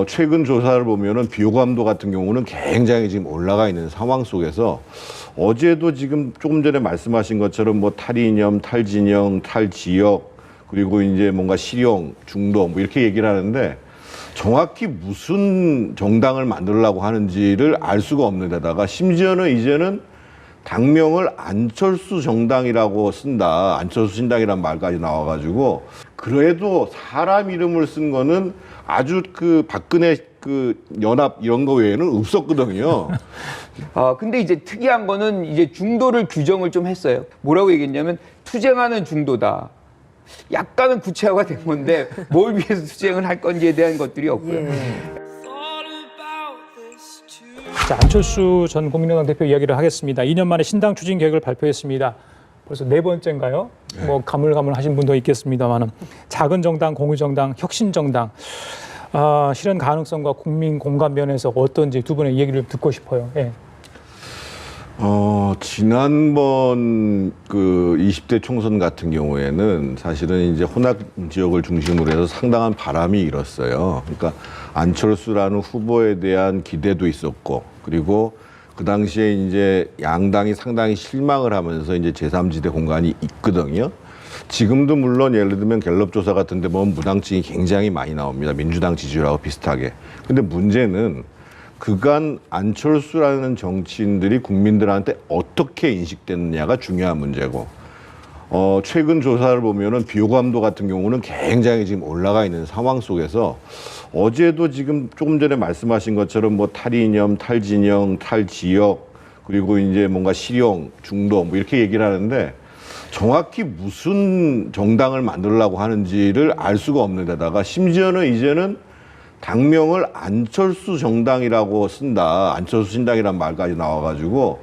최근 조사를 보면은 비호감도 같은 경우는 굉장히 지금 올라가 있는 상황 속에서 어제도 지금 조금 전에 말씀하신 것처럼 뭐 탈이념, 탈진영, 탈지역 그리고 이제 뭔가 실형, 중도 뭐 이렇게 얘기를 하는데 정확히 무슨 정당을 만들려고 하는지를 알 수가 없는 데다가 심지어는 이제는 당명을 안철수 정당이라고 쓴다. 안철수 신당이란 말까지 나와가지고 그래도 사람 이름을 쓴 거는 아주 그 박근혜 그 연합 이런 거 외에는 없었거든요. 근데 이제 특이한 거는 이제 중도를 규정을 좀 했어요. 뭐라고 얘기했냐면 투쟁하는 중도다. 약간은 구체화가 된 건데 뭘 위해서 투쟁을 할 건지에 대한 것들이 없고요. 자, 안철수 전 국민의당 대표 이야기를 하겠습니다. 2년 만에 신당 추진 계획을 발표했습니다. 벌써 네 번째인가요? 뭐 가물가물하신 분도 있겠습니다만은 작은 정당, 공유정당, 혁신정당 실현 가능성과 국민 공감 면에서 어떤지 두 분의 얘기를 듣고 싶어요. 예. 지난번 그 20대 총선 같은 경우에는 사실은 이제 호남 지역을 중심으로 해서 상당한 바람이 일었어요. 그러니까 안철수라는 후보에 대한 기대도 있었고, 그리고 그 당시에 이제 양당이 상당히 실망을 하면서 이제 제3지대 공간이 있거든요. 지금도 물론 예를 들면 갤럽 조사 같은 데 보면 무당층이 굉장히 많이 나옵니다. 민주당 지지율하고 비슷하게. 근데 문제는 그간 안철수라는 정치인들이 국민들한테 어떻게 인식됐느냐가 중요한 문제고, 최근 조사를 보면은 비호감도 같은 경우는 굉장히 지금 올라가 있는 상황 속에서 어제도 지금 조금 전에 말씀하신 것처럼 뭐 탈이념, 탈진영, 탈지역 그리고 이제 뭔가 실형, 중도 뭐 이렇게 얘기를 하는데 정확히 무슨 정당을 만들려고 하는지를 알 수가 없는 데다가 심지어는 이제는 당명을 안철수 정당이라고 쓴다. 안철수 신당이란 말까지 나와가지고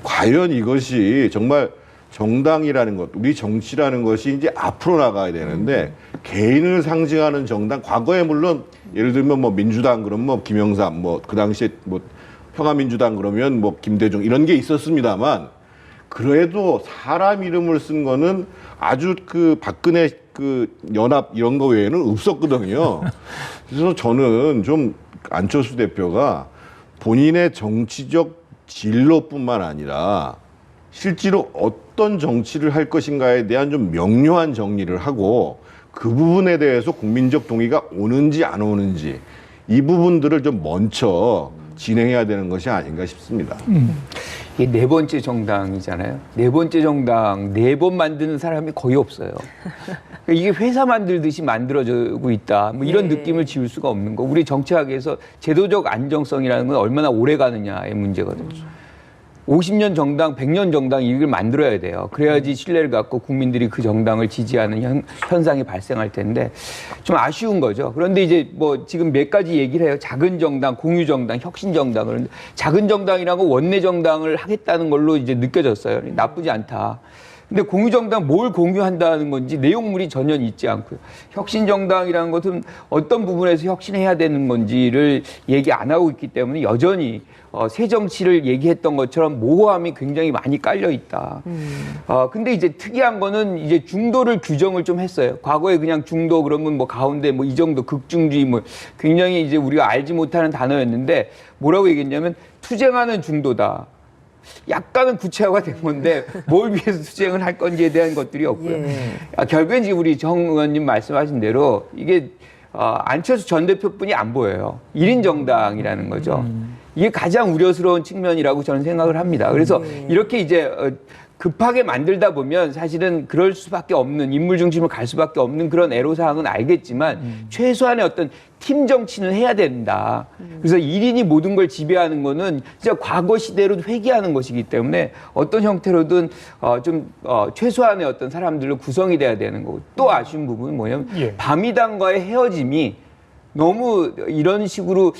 과연 이것이 정말 정당이라는 것, 우리 정치라는 것이 이제 앞으로 나가야 되는데 개인을 상징하는 정당, 과거에 물론 예를 들면 뭐 민주당 그러면 뭐 김영삼, 뭐 그 당시에 뭐 평화민주당 그러면 뭐 김대중 이런 게 있었습니다만 그래도 사람 이름을 쓴 거는 아주 그 박근혜 그 연합 이런 거 외에는 없었거든요. 그래서 저는 좀 안철수 대표가 본인의 정치적 진로뿐만 아니라 실제로 어떤 정치를 할 것인가에 대한 좀 명료한 정리를 하고 그 부분에 대해서 국민적 동의가 오는지 안 오는지 이 부분들을 좀 먼저 진행해야 되는 것이 아닌가 싶습니다. 이게 네 번째 정당이잖아요. 네 번째 정당, 네 번 만드는 사람이 거의 없어요. 그러니까 이게 회사 만들듯이 만들어지고 있다. 뭐 이런 느낌을 지울 수가 없는 거. 우리 정치학에서 제도적 안정성이라는 건 얼마나 오래 가느냐의 문제거든요. 50년 정당, 100년 정당 이걸 만들어야 돼요. 그래야지 신뢰를 갖고 국민들이 그 정당을 지지하는 현상이 발생할 텐데 좀 아쉬운 거죠. 그런데 이제 뭐 지금 몇 가지 얘기를 해요. 작은 정당, 공유 정당, 혁신 정당. 그런데 작은 정당이라고 원내 정당을 하겠다는 걸로 이제 느껴졌어요. 나쁘지 않다. 근데 공유정당 뭘 공유한다는 건지 내용물이 전혀 있지 않고요. 혁신정당이라는 것은 어떤 부분에서 혁신해야 되는 건지를 얘기 안 하고 있기 때문에 여전히 새 정치를 얘기했던 것처럼 모호함이 굉장히 많이 깔려 있다. 근데 이제 특이한 거는 이제 중도를 규정을 좀 했어요. 과거에 그냥 중도 그러면 뭐 가운데 뭐 이 정도 극중주의 뭐 굉장히 이제 우리가 알지 못하는 단어였는데 뭐라고 얘기했냐면 투쟁하는 중도다. 약간은 구체화가 된 건데 뭘 위해서 투쟁을 할 건지에 대한 것들이 없고요. 결국엔 지금 우리 정 의원님 말씀하신 대로 이게 안철수 전 대표뿐이 안 보여요. 1인 정당이라는 거죠. 이게 가장 우려스러운 측면이라고 저는 생각을 합니다. 그래서 이렇게 이제 급하게 만들다 보면 사실은 그럴 수밖에 없는 인물 중심으로 갈 수밖에 없는 그런 애로사항은 알겠지만 최소한의 어떤 팀 정치는 해야 된다. 그래서 1인이 모든 걸 지배하는 거는 진짜 과거 시대로 회귀하는 것이기 때문에 어떤 형태로든 최소한의 어떤 사람들로 구성이 돼야 되는 거고 또 아쉬운 부분은 뭐냐면 바미당과의 헤어짐이 너무 이런 식으로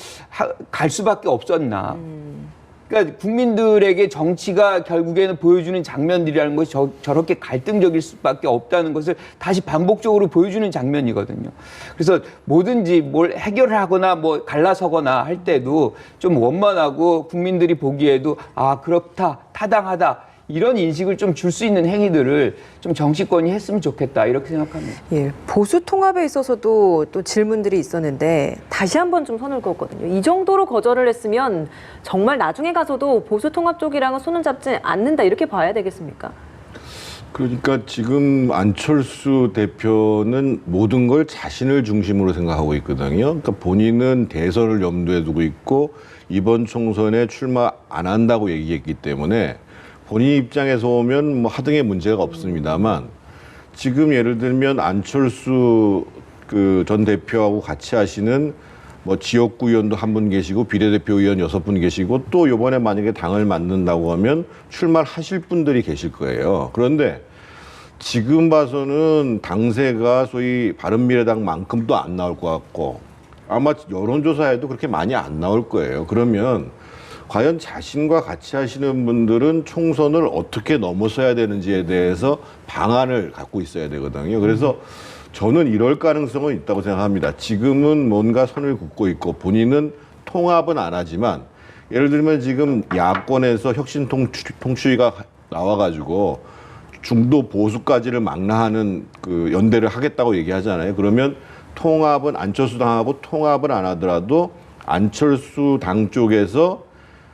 갈 수밖에 없었나. 그러니까 국민들에게 정치가 결국에는 보여주는 장면들이라는 것이 저렇게 갈등적일 수밖에 없다는 것을 다시 반복적으로 보여주는 장면이거든요. 그래서 뭐든지 뭘 해결을 하거나 뭐 갈라서거나 할 때도 좀 원만하고 국민들이 보기에도 아 그렇다 타당하다 이런 인식을 좀 줄 수 있는 행위들을 좀 정치권이 했으면 좋겠다 이렇게 생각합니다. 예, 보수 통합에 있어서도 또 질문들이 있었는데 다시 한번 좀 선을 그었거든요. 이 정도로 거절을 했으면 정말 나중에 가서도 보수 통합 쪽이랑은 손을 잡지 않는다 이렇게 봐야 되겠습니까? 그러니까 지금 안철수 대표는 모든 걸 자신을 중심으로 생각하고 있거든요. 그러니까 본인은 대선을 염두에 두고 있고 이번 총선에 출마 안 한다고 얘기했기 때문에 본인 입장에서 오면 뭐 하등의 문제가 없습니다만 지금 예를 들면 안철수 그 전 대표하고 같이 하시는 뭐 지역구 의원도 한 분 계시고 비례대표 의원 6분 계시고 또 이번에 만약에 당을 만든다고 하면 출마를 하실 분들이 계실 거예요. 그런데 지금 봐서는 당세가 소위 바른미래당만큼도 안 나올 것 같고 아마 여론조사에도 그렇게 많이 안 나올 거예요. 그러면 과연 자신과 같이 하시는 분들은 총선을 어떻게 넘어서야 되는지에 대해서 방안을 갖고 있어야 되거든요. 그래서 저는 이럴 가능성은 있다고 생각합니다. 지금은 뭔가 선을 긋고 있고 본인은 통합은 안 하지만 예를 들면 지금 야권에서 혁신통추위가 나와가지고 중도 보수까지를 망라하는 그 연대를 하겠다고 얘기하잖아요. 그러면 통합은 안철수 당하고 통합을 안 하더라도 안철수 당 쪽에서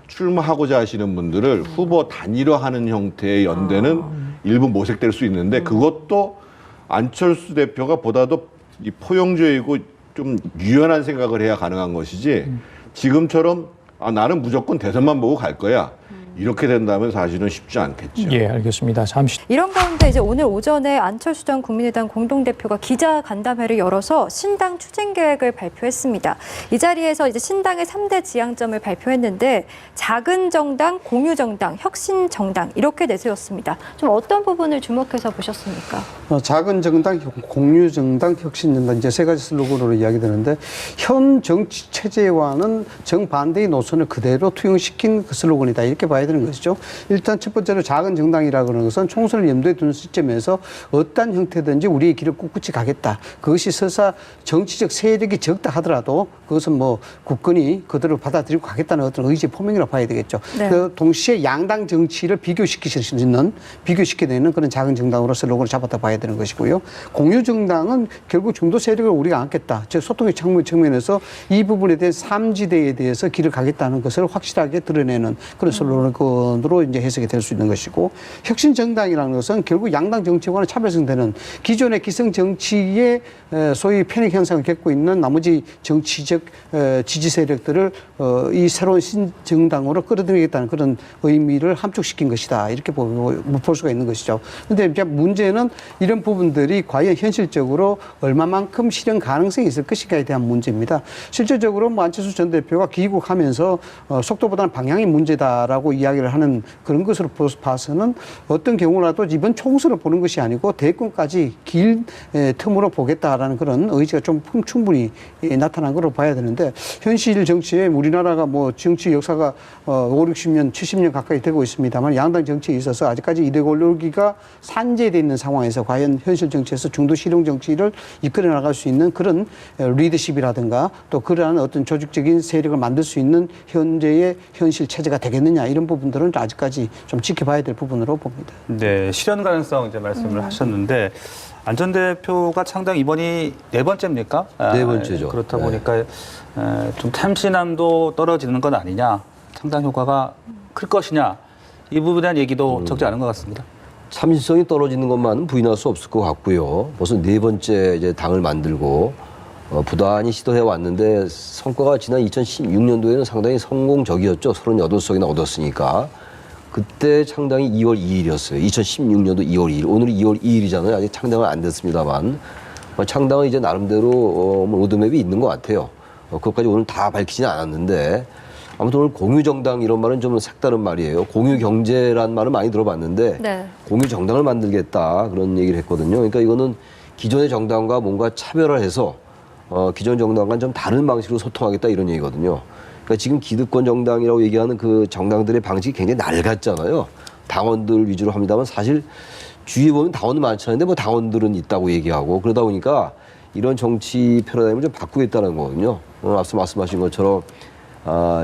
출마하고자 하시는 분들을 후보 단일화하는 형태의 연대는 일부 모색될 수 있는데 그것도 안철수 대표가 보다도 이 포용적이고 좀 유연한 생각을 해야 가능한 것이지 지금처럼 나는 무조건 대선만 보고 갈 거야. 이렇게 된다면 사실은 쉽지 않겠죠. 예, 알겠습니다. 잠시. 이런 가운데 이제 오늘 오전에 안철수 전 국민의당 공동대표가 기자 간담회를 열어서 신당 추진 계획을 발표했습니다. 이 자리에서 이제 신당의 3대 지향점을 발표했는데 작은 정당, 공유 정당, 혁신 정당 이렇게 내세웠습니다. 좀 어떤 부분을 주목해서 보셨습니까? 작은 정당, 공유 정당, 혁신 정당 이제 세 가지 슬로건으로 이야기되는데 현 정치 체제와는 정반대의 노선을 그대로 투영시킨 그 슬로건이다 이렇게 봐야 되는 것이죠. 일단 첫 번째로 작은 정당이라고 하는 것은 총선을 염두에 두는 시점에서 어떤 형태든지 우리의 길을 꿋꿋이 가겠다. 그것이 설사 정치적 세력이 적다 하더라도 그것은 뭐 굳건히 그대로 받아들이고 가겠다는 어떤 의지의 표명이라고 봐야 되겠죠. 네. 그 동시에 양당 정치를 비교시킬 수 있는 비교시켜내는 그런 작은 정당으로 슬로건을 잡았다 봐야 되는 것이고요. 공유 정당은 결국 중도 세력을 우리가 안겠다. 즉 소통의 측면에서 이 부분에 대한 삼지대에 대해서 길을 가겠다는 것을 확실하게 드러내는 그런 슬로건으로 이제 해석이 될 수 있는 것이고 혁신 정당이라는 것은 결국 양당 정치와는 차별성되는 기존의 기성 정치의 소위 패닉 현상을 겪고 있는 나머지 정치적 지지 세력들을 이 새로운 신정당으로 끌어들이겠다는 그런 의미를 함축시킨 것이다 이렇게 볼 수가 있는 것이죠. 그런데 이제 문제는 이런 부분들이 과연 현실적으로 얼마만큼 실현 가능성이 있을 것인가에 대한 문제입니다. 실질적으로 뭐 안철수 전 대표가 귀국하면서 속도보다는 방향이 문제다라고 이야기를 하는 그런 것으로 봐서는 어떤 경우라도 이번 총선을 보는 것이 아니고 대권까지 길 틈으로 보겠다라는 그런 의지가 좀 충분히 나타난 걸로 봐야 되는데 현실 정치에 우리나라가 뭐 정치 역사가 5, 60년, 70년 가까이 되고 있습니다만 양당 정치에 있어서 아직까지 이데올로기가 산재되어 있는 상황에서 과연 현실 정치에서 중도 실용 정치를 이끌어 나갈 수 있는 그런 리더십이라든가 또 그러한 어떤 조직적인 세력을 만들 수 있는 현재의 현실 체제가 되겠느냐 이런 부분들은 아직까지 좀 지켜봐야 될 부분으로 봅니다. 네, 실현 가능성 이제 말씀을 하셨는데 안 전 대표가 창당 이번이 4번째입니까? 네 번째죠. 그렇다 네. 보니까 좀 참신함도 떨어지는 건 아니냐, 창당 효과가 클 것이냐 이 부분에 대한 얘기도 적지 않은 것 같습니다. 참신성이 떨어지는 것만은 부인할 수 없을 것 같고요. 벌써 4번째 이제 당을 만들고 부단히 시도해 왔는데 성과가 지난 2016년도에는 상당히 성공적이었죠. 38석이나 얻었으니까. 그때 창당이 2월 2일이었어요. 2016년도 2월 2일. 오늘이 2월 2일이잖아요. 아직 창당은 안 됐습니다만. 창당은 이제 나름대로 로드맵이 있는 것 같아요. 그것까지 오늘 다 밝히지는 않았는데 아무튼 오늘 공유정당 이런 말은 좀 색다른 말이에요. 공유경제란 말을 많이 들어봤는데 네. 공유정당을 만들겠다 그런 얘기를 했거든요. 그러니까 이거는 기존의 정당과 뭔가 차별화해서 기존 정당과는 좀 다른 방식으로 소통하겠다 이런 얘기거든요. 그러니까 지금 기득권 정당이라고 얘기하는 그 정당들의 방식이 굉장히 낡았잖아요. 당원들 위주로 합니다만 사실 주위에 보면 당원이 많지 않은데 뭐 당원들은 있다고 얘기하고 그러다 보니까 이런 정치 패러다임을 좀 바꾸겠다는 거거든요. 앞서 말씀하신 것처럼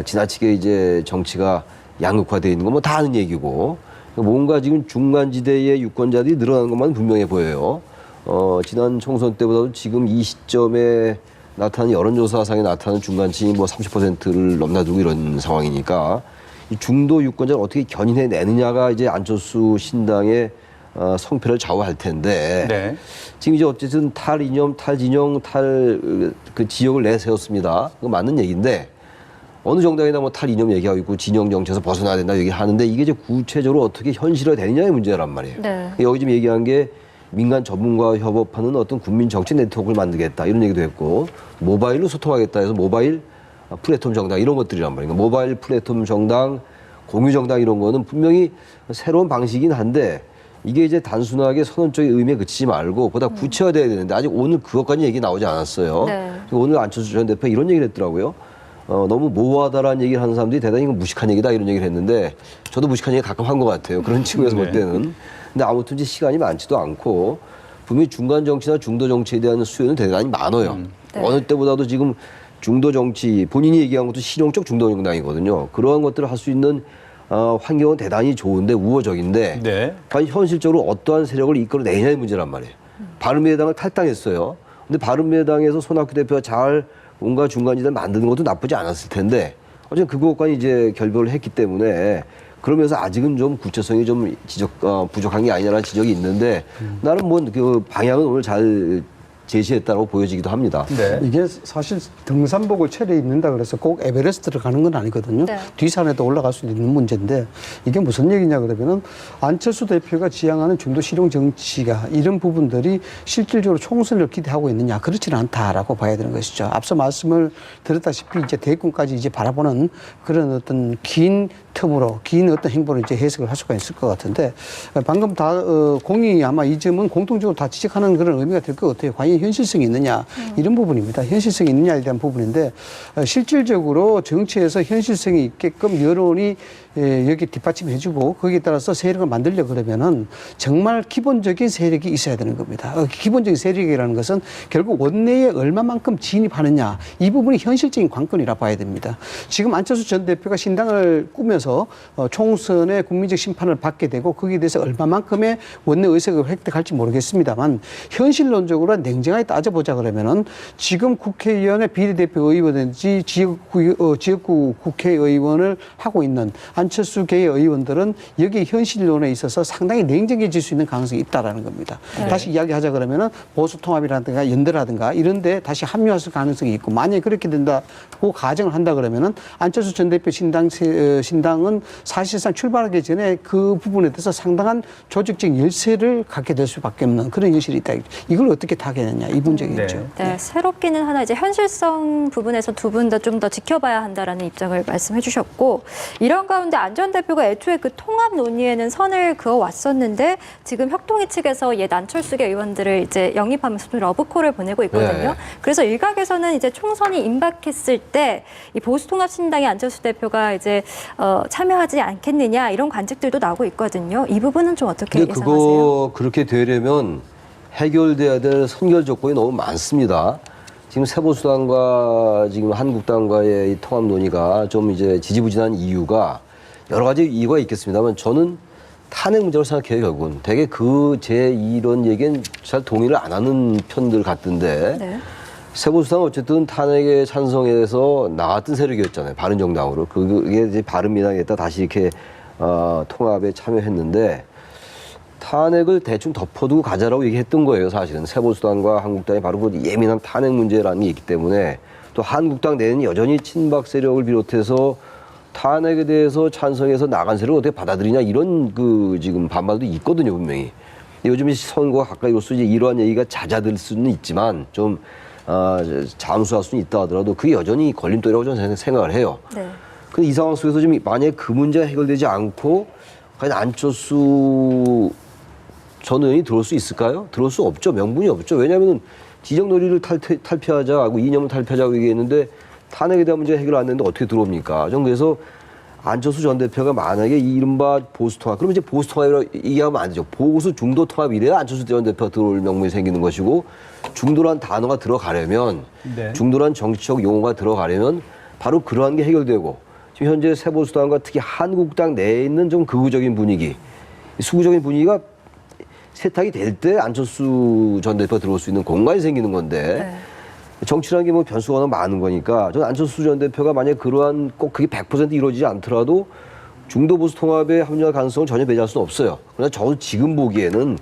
지나치게 이제 정치가 양극화되어 있는 건 뭐 다 아는 얘기고 뭔가 지금 중간지대의 유권자들이 늘어나는 것만 분명해 보여요. 지난 총선 때보다도 지금 이 시점에 나타나는 여론조사상에 나타나는 중간층이 뭐 30%를 넘나들고 이런 상황이니까 이 중도 유권자를 어떻게 견인해 내느냐가 이제 안철수 신당의 성패를 좌우할 텐데 네. 지금 이제 어쨌든 탈이념, 탈진영, 그 지역을 내세웠습니다. 그거 맞는 얘기인데 어느 정당이나 뭐 탈이념 얘기하고 있고 진영 정치에서 벗어나야 된다 얘기하는데 이게 이제 구체적으로 어떻게 현실화되느냐의 문제란 말이에요. 네. 여기 지금 얘기한 게 민간 전문가와 협업하는 어떤 국민 정치 네트워크를 만들겠다 이런 얘기도 했고 모바일로 소통하겠다 해서 모바일 플랫폼 정당 이런 것들이란 말이에요. 모바일 플랫폼 정당, 공유 정당 이런 거는 분명히 새로운 방식이긴 한데 이게 이제 단순하게 선언적인 의미에 그치지 말고 보다 구체화돼야 되는데 아직 오늘 그것까지 얘기 나오지 않았어요. 네. 오늘 안철수 전 대표 이런 얘기를 했더라고요. 너무 모호하다라는 얘기를 하는 사람들이 대단히 이건 무식한 얘기다 이런 얘기를 했는데 저도 무식한 얘기 가끔 한 것 같아요. 그런 측면에서 볼 때는. 근데 아무튼 이제 시간이 많지도 않고 분명히 중간 정치나 중도 정치에 대한 수요는 대단히 많아요. 네. 어느 때보다도 지금 중도 정치 본인이 얘기한 것도 실용적 중도 정당이거든요. 그러한 것들을 할 수 있는 환경은 대단히 좋은데 우호적인데 네. 과연 현실적으로 어떠한 세력을 이끌어내냐의 문제란 말이에요. 바른미래당을 탈당했어요. 근데 바른미래당에서 손학규 대표가 잘 뭔가 중간지대를 만드는 것도 나쁘지 않았을 텐데 어쨌든 그것과 이제 결별을 했기 때문에 그러면서 아직은 좀 구체성이 좀 부족한 게 아니냐라는 지적이 있는데 나는 뭐 그 방향은 오늘 잘 제시했다고 보여지기도 합니다. 네. 이게 사실 등산복을 차려 입는다 그래서 꼭 에베레스트를 가는 건 아니거든요. 네. 뒷산에도 올라갈 수 있는 문제인데 이게 무슨 얘기냐 그러면은 안철수 대표가 지향하는 중도 실용 정치가 이런 부분들이 실질적으로 총선을 기대하고 있느냐 그렇지는 않다라고 봐야 되는 것이죠. 앞서 말씀을 드렸다시피 이제 대권까지 이제 바라보는 그런 어떤 긴 텀으로 긴 어떤 행보를 이제 해석을 할 수가 있을 것 같은데 방금 다 공이 아마 이 점은 공통적으로 다 지적하는 그런 의미가 될 것 같아요. 과연 현실성이 있느냐 이런 부분입니다. 현실성이 있느냐에 대한 부분인데 실질적으로 정치에서 현실성이 있게끔 여론이 여기 뒷받침해주고 거기에 따라서 세력을 만들려 그러면은 정말 기본적인 세력이 있어야 되는 겁니다. 기본적인 세력이라는 것은 결국 원내에 얼마만큼 진입하느냐 이 부분이 현실적인 관건이라 봐야 됩니다. 지금 안철수 전 대표가 신당을 꾸면서 총선의 국민적 심판을 받게 되고 거기에 대해서 얼마만큼의 원내 의석을 획득할지 모르겠습니다만 현실론적으로 냉정하게 따져보자 그러면은 지금 국회의원의 비례대표 의원인지 지역구 국회의원을 하고 있는 안철수계의 의원들은 여기 현실론에 있어서 상당히 냉정해질 수 있는 가능성이 있다라는 겁니다. 네. 다시 이야기하자 그러면은 보수통합이라든가 연대라든가 이런 데 다시 합류할 가능성이 있고 만약에 그렇게 된다고 가정을 한다 그러면은 안철수 전 대표 신당은 사실상 출발하기 전에 그 부분에 대해서 상당한 조직적 열세를 갖게 될 수밖에 없는 그런 현실이 있다. 이걸 어떻게 타개느냐 이 문제겠죠. 네, 새롭기는 하나 이제 현실성 부분에서 두 분 다 좀 더 지켜봐야 한다라는 입장을 말씀해 주셨고 이런 가운데 안 전 대표가 애초에 그 통합 논의에는 선을 그어 왔었는데 지금 혁통위 측에서 옛 안철수계 의원들을 이제 영입하면서 좀 러브콜을 보내고 있거든요. 네. 그래서 일각에서는 이제 총선이 임박했을 때 이 보수통합신당의 안철수 대표가 이제 참여하지 않겠느냐 이런 관측들도 나오고 있거든요. 이 부분은 좀 어떻게 근데 예상하세요? 그거 그렇게 되려면 해결돼야 될 선결 조건이 너무 많습니다. 지금 새보수당과 지금 한국당과의 이 통합 논의가 좀 이제 지지부진한 이유가 여러 가지 이유가 있겠습니다만 저는 탄핵 문제로 생각해요, 결국은. 되게 제 이런 얘기엔 잘 동의를 안 하는 편들 같던데. 네. 새보수당은 어쨌든 탄핵에 찬성해서 나왔던 세력이었잖아요. 바른정당으로. 그게 이제 바른미당에다 다시 이렇게 통합에 참여했는데 탄핵을 대충 덮어두고 가자라고 얘기했던 거예요, 사실은. 새보수당과 한국당이 바로 그 예민한 탄핵 문제라는 게 있기 때문에 또 한국당 내에는 여전히 친박 세력을 비롯해서 탄핵에 대해서 찬성해서 나간 세력을 어떻게 받아들이냐 이런 지금 반발도 있거든요, 분명히. 요즘 선거가 가까이 올수록 이제 이러한 얘기가 잦아들 수는 있지만 좀 잠수할 수는 있다 하더라도 그게 여전히 걸림돌이라고 저는 생각을 해요. 네. 근데 이 상황 속에서 지금 만약에 그 문제가 해결되지 않고 과연 안철수 전 의원이 들어올 수 있을까요? 들어올 수 없죠. 명분이 없죠. 왜냐하면 지정 논의를 탈피하자고 이념을 탈피하자고 얘기했는데 탄핵에 대한 문제가 해결 안 됐는데 어떻게 들어옵니까? 전 그래서 안철수 전 대표가 만약에 이른바 보수통합, 그러면 이제 보수통합이라고 얘기하면 안 되죠. 보수 중도 통합이래야 안철수 전 대표가 들어올 명분이 생기는 것이고 중도란 단어가 들어가려면 네. 중도란 정치적 용어가 들어가려면 바로 그러한 게 해결되고 지금 현재 새보수당과 특히 한국당 내에 있는 좀 극우적인 분위기 수구적인 분위기가 세탁이 될 때 안철수 전 대표가 들어올 수 있는 공간이 생기는 건데 정치라는 게 뭐 변수가 너무 많은 거니까 저는 안철수 전 대표가 만약 그러한 꼭 그게 100% 이루어지지 않더라도 중도 보수 통합에 합류할 가능성을 전혀 배제할 수는 없어요. 그러나 저는 지금 보기에는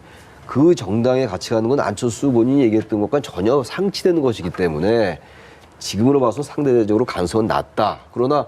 그 정당에 같이 가는 건 안철수 본인이 얘기했던 것과 전혀 상치되는 것이기 때문에 지금으로 봐서 상대적으로 가능성은 낮다. 그러나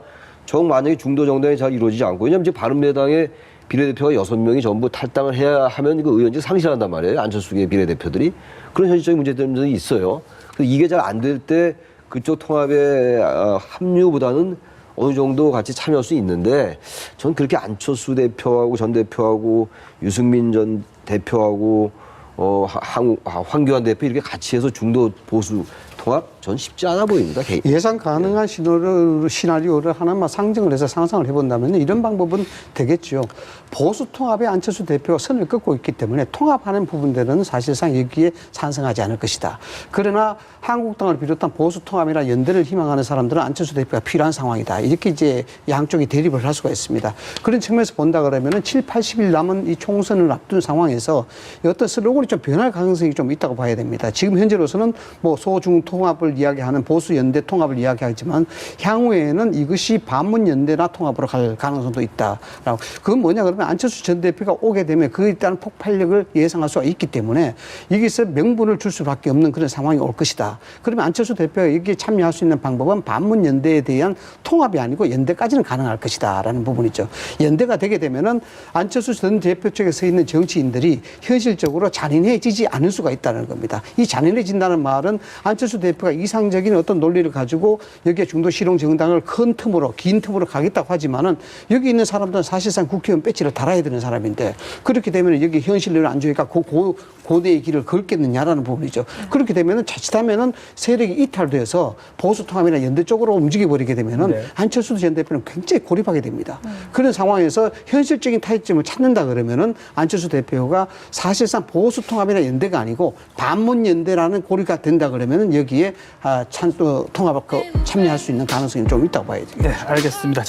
만약에 중도 정당이 잘 이루어지지 않고, 왜냐하면 이제 바른미래당의 비례대표가 6명이 전부 탈당을 해야 하면 그 의원직 상실한단 말이에요. 안철수의 비례대표들이. 그런 현실적인 문제점들이 있어요. 그래서 이게 잘 안 될 때 그쪽 통합의 합류보다는 어느 정도 같이 참여할 수 있는데 전 그렇게 안철수 대표하고 전 대표하고 유승민 전 대표하고 황교안 대표 이렇게 같이 해서 중도 보수 통합 전 쉽지 않아 보입니다. 예상 가능한 시나리오를 하나만 상정을 해서 상상을 해본다면 이런 방법은 되겠죠. 보수 통합에 안철수 대표가 선을 긋고 있기 때문에 통합하는 부분들은 사실상 여기에 찬성하지 않을 것이다. 그러나 한국당을 비롯한 보수 통합이나 연대를 희망하는 사람들은 안철수 대표가 필요한 상황이다. 이렇게 이제 양쪽이 대립을 할 수가 있습니다. 그런 측면에서 본다 그러면은 7, 80일 남은 이 총선을 앞둔 상황에서 어떤 슬로건이 좀 변할 가능성이 좀 있다고 봐야 됩니다. 지금 현재로서는 뭐 소중 통합을 이야기하는 보수 연대 통합을 이야기하지만 향후에는 이것이 반문 연대나 통합으로 갈 가능성도 있다라고. 그건 뭐냐 그러면 안철수 전 대표가 오게 되면 그에 따른 폭발력을 예상할 수가 있기 때문에 여기서 명분을 줄 수밖에 없는 그런 상황이 올 것이다. 그러면 안철수 대표가 여기에 참여할 수 있는 방법은 반문 연대에 대한 통합이 아니고 연대까지는 가능할 것이다라는 부분이죠. 연대가 되게 되면은 안철수 전 대표 쪽에 서 있는 정치인들이 현실적으로 잔인해지지 않을 수가 있다는 겁니다. 이 잔인해진다는 말은 안철수 대표가 이상적인 어떤 논리를 가지고 여기에 중도 실용 정당을 큰 틈으로 긴 틈으로 가겠다고 하지만은 여기 있는 사람들은 사실상 국회의원 배지를 달아야 되는 사람인데 그렇게 되면 여기 현실을 안 좋으니까 고대의 길을 걷겠느냐라는 부분이죠. 그렇게 되면은 자칫하면은 세력이 이탈돼서 보수 통합이나 연대 쪽으로 움직여 버리게 되면은 안철수 전 대표는 굉장히 고립하게 됩니다. 그런 상황에서 현실적인 타협점을 찾는다 그러면은 안철수 대표가 사실상 보수 통합이나 연대가 아니고 반문 연대라는 고리가 된다 그러면은 여기에 통합 참여할 수 있는 가능성이 좀 있다고 봐야죠. 네, 알겠습니다.